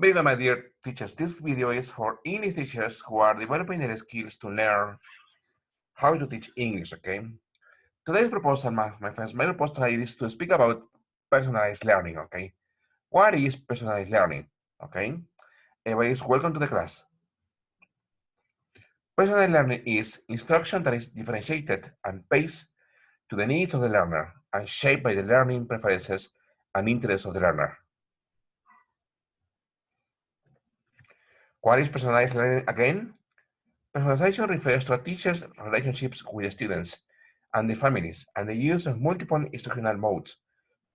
Very good, my dear teachers. This video is for English teachers who are developing their skills to learn how to teach English, okay? Today's proposal, my friends, my proposal is to speak about personalized learning, okay? What is personalized learning, okay? Everybody is welcome to the class. Personalized learning is instruction that is differentiated and based to the needs of the learner and shaped by the learning preferences and interests of the learner. What is personalized learning again? Personalization refers to a teacher's relationships with students and their families and the use of multiple instructional modes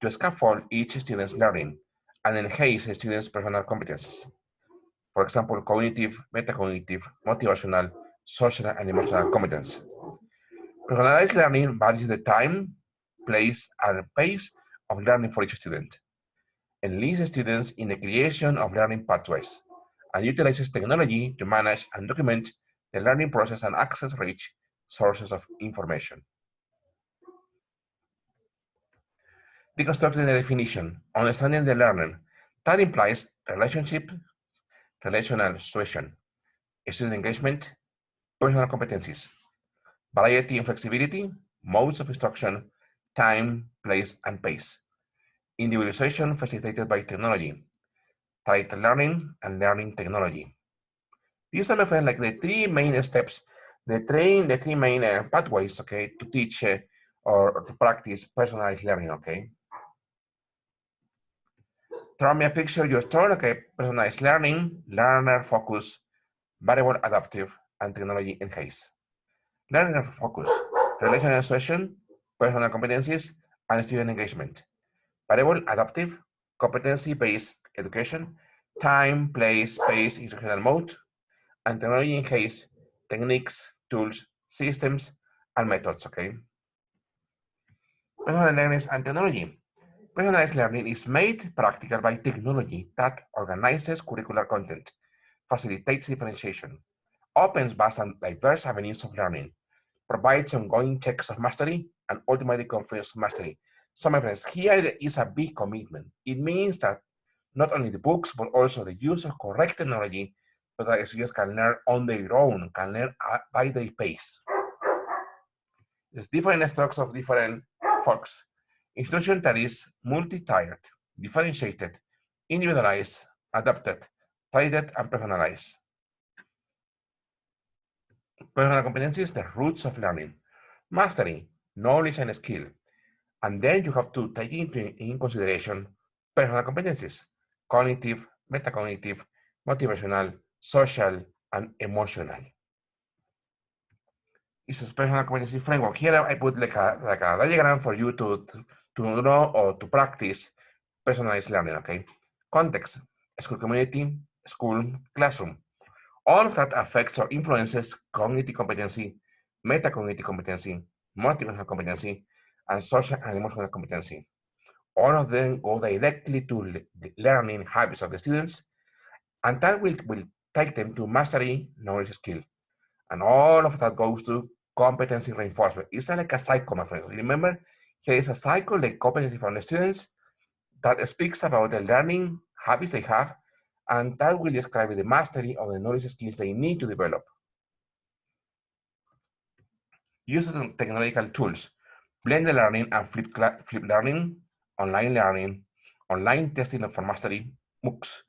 to scaffold each student's learning and enhance a student's personal competences. For example, cognitive, metacognitive, motivational, social, and emotional competence. Personalized learning varies the time, place, and pace of learning for each student, enlists students in the creation of learning pathways, and utilizes technology to manage and document the learning process and access rich sources of information. Deconstructing the definition, understanding the learner, that implies relationship, relational situation, student engagement, personal competencies, variety and flexibility, modes of instruction, time, place, and pace, individualization facilitated by technology, tied learning and learning technology. These are, my friend, like the three main steps, the three main pathways, okay, to teach or to practice personalized learning, okay. Draw me a picture, your turn, okay, personalized learning, learner focus, variable adaptive, and technology enhance. Learner focus, relational session, personal competencies, and student engagement. Variable adaptive, competency-based education, time, place, space, instructional mode, and technology enhance techniques, tools, systems, and methods, okay? Personal learning and technology. Personalized learning is made practical by technology that organizes curricular content, facilitates differentiation, opens vast and diverse avenues of learning, provides ongoing checks of mastery, and ultimately confirms mastery. So, my friends, here is a big commitment. It means that not only the books, but also the use of correct technology so that students can learn on their own, can learn by their pace. There's different strokes of different folks. Instruction that is multi-tiered, differentiated, individualized, adapted, tied, and personalized. Personal competencies, the roots of learning. Mastery, knowledge and skill. And then you have to take in consideration personal competencies, cognitive, metacognitive, motivational, social, and emotional. It's a personal competency framework. Here I put like a diagram for you to know or to practice personalized learning, okay? Context, school community, school, classroom. All of that affects or influences cognitive competency, metacognitive competency, motivational competency, and social and emotional competency. All of them go directly to the learning habits of the students, and that will take them to mastery, knowledge, skill. And all of that goes to competency reinforcement. It's like a cycle, my friends. Remember, here is a cycle, like competency from the students, that speaks about the learning habits they have, and that will describe the mastery of the knowledge skills they need to develop. Use of technological tools, blended learning and flip learning, online testing for mastery, MOOCs,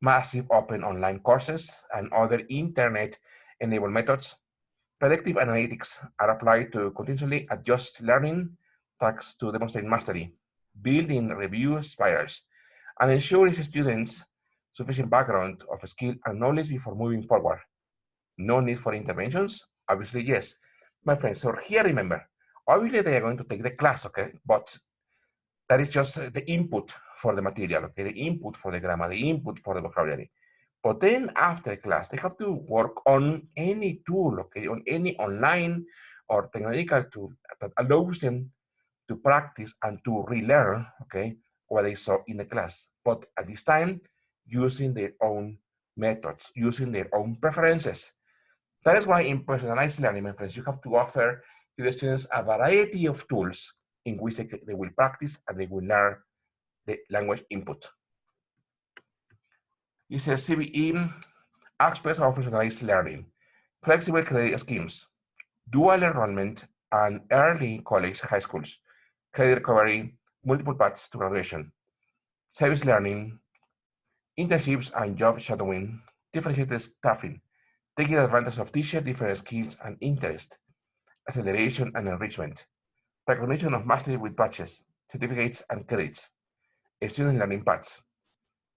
massive open online courses, and other internet-enabled methods. Predictive analytics are applied to continuously adjust learning tracks to demonstrate mastery, build in review spirals, and ensure students sufficient background of skill and knowledge before moving forward. No need for interventions? Obviously, yes. My friends, so here remember, obviously they are going to take the class, okay? But that is just the input for the material, okay? The input for the grammar, the input for the vocabulary. But then after class, they have to work on any tool, okay? On any online or technological tool that allows them to practice and to relearn, okay, what they saw in the class. But at this time, using their own methods, using their own preferences. That is why in personalized learning, my friends, you have to offer to the students a variety of tools in which they will practice and they will learn the language input. It says CBE aspects of personalized learning, flexible credit schemes, dual enrollment, and early college high schools, credit recovery, multiple paths to graduation, service learning, internships and job shadowing, differentiated staffing, taking advantage of teacher different skills and interests, acceleration and enrichment, recognition of mastery with badges, certificates and credits, student learning paths.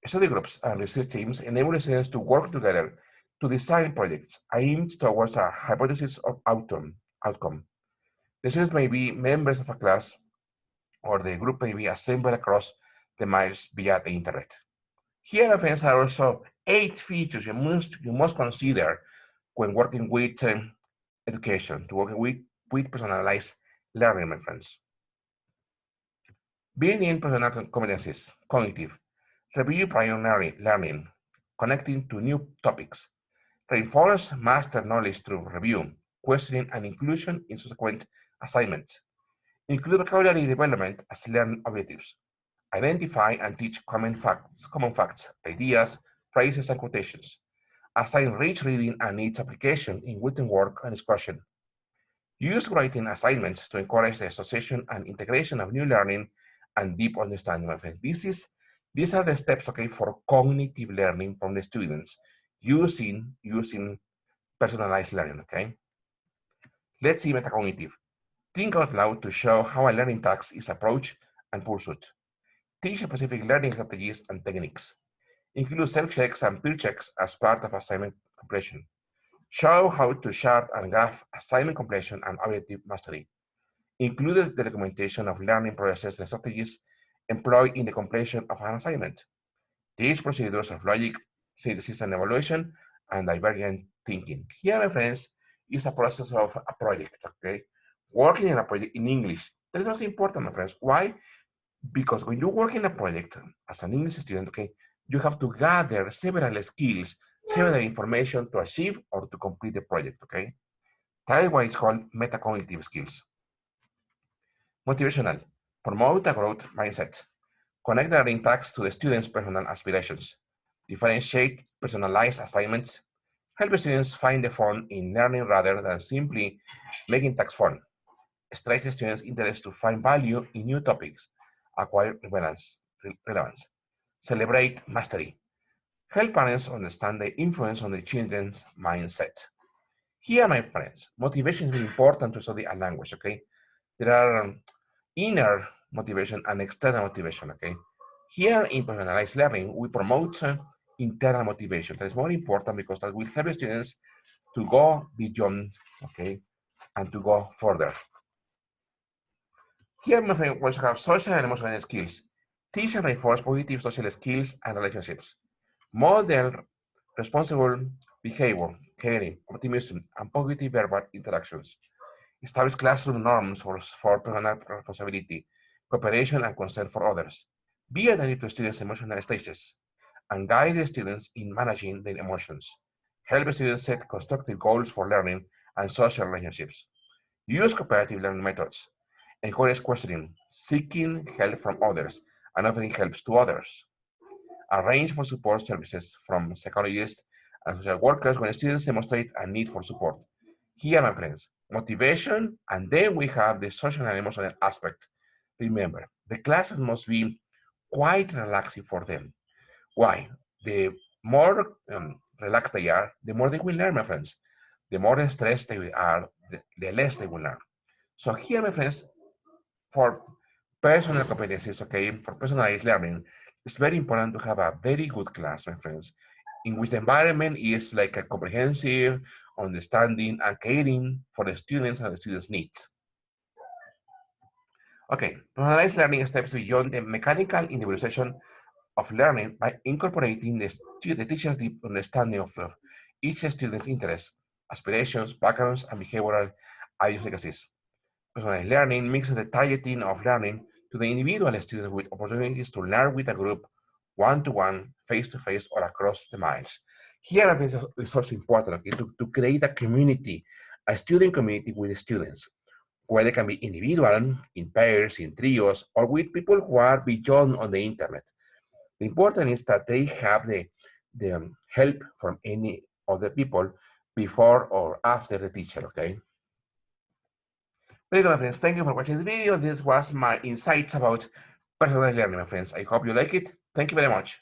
Study groups and research teams enable students to work together to design projects aimed towards a hypothesis of outcome. The students may be members of a class, or the group may be assembled across the miles via the internet. Here, my friends, are also 8 features you must consider when working with education, to work with personalized learning, my friends. Building personal competencies, cognitive, review prior learning, connecting to new topics, reinforce master knowledge through review, questioning, and inclusion in subsequent assignments, include vocabulary development as learning objectives, identify and teach common facts, ideas, phrases, and quotations, assign rich reading and needs application in written work and discussion, use writing assignments to encourage the association and integration of new learning and deep understanding of it. These are the steps, okay, for cognitive learning from the students using personalized learning, okay? Let's see metacognitive. Think out loud to show how a learning task is approached and pursued. Teach specific learning strategies and techniques. Include self-checks and peer checks as part of assignment completion. Show how to chart and graph assignment completion and objective mastery. Include the documentation of learning processes and strategies employed in the completion of an assignment. Teach procedures of logic, synthesis and evaluation, and divergent thinking. Here, my friends, is a process of a project, okay? Working in a project in English. That is also important, my friends. Why? Because when you work in a project as an English student, okay, you have to gather several skills, several information to achieve or to complete the project, okay? That is why it's called metacognitive skills. Motivational, promote a growth mindset. Connect the learning tasks to the students' personal aspirations. Differentiate personalized assignments. Help students find the fun in learning rather than simply making tasks fun. Stretch the students' interest to find value in new topics. Acquire relevance. Celebrate mastery. Help parents understand the influence on the children's mindset. Here, my friends, motivation is very important to study a language, okay? There are inner motivation and external motivation, okay? Here in personalized learning, we promote internal motivation. That is more important because that will help students to go beyond, okay, and to go further. Here, my friend, we also have social and emotional skills. Teach and reinforce positive social skills and relationships. Model responsible behavior, caring, optimism, and positive verbal interactions. Establish classroom norms for personal responsibility, cooperation, and concern for others. Be attentive to students' emotional stages and guide the students in managing their emotions. Help students set constructive goals for learning and social relationships. Use cooperative learning methods. Encourage questioning, seeking help from others, and offering help to others. Arrange for support services from psychologists and social workers when students demonstrate a need for support. Here, my friends, motivation, and then we have the social and emotional aspect. Remember, the classes must be quite relaxing for them. Why? The more relaxed they are, the more they will learn, my friends. The more stressed they are, the less they will learn. So here, my friends, for personal competencies, okay, for personalized learning, it's very important to have a very good class, my friends, in which the environment is like a comprehensive, understanding, and caring for the students and the students' needs. Okay, personalized learning steps beyond the mechanical individualization of learning by incorporating the teacher's deep understanding of each student's interests, aspirations, backgrounds, and behavioral idiosyncrasies. Personalized learning mixes the targeting of learning to the individual student with opportunities to learn with a group, one-to-one, face-to-face, or across the miles. Here, I think it's also important, okay, to create a community, a student community with the students, where they can be individual, in pairs, in trios, or with people who are beyond on the internet. The important is that they have the help from any other people before or after the teacher, okay? Very good, my friends. Thank you for watching the video. This was my insights about personalized learning, my friends. I hope you like it. Thank you very much.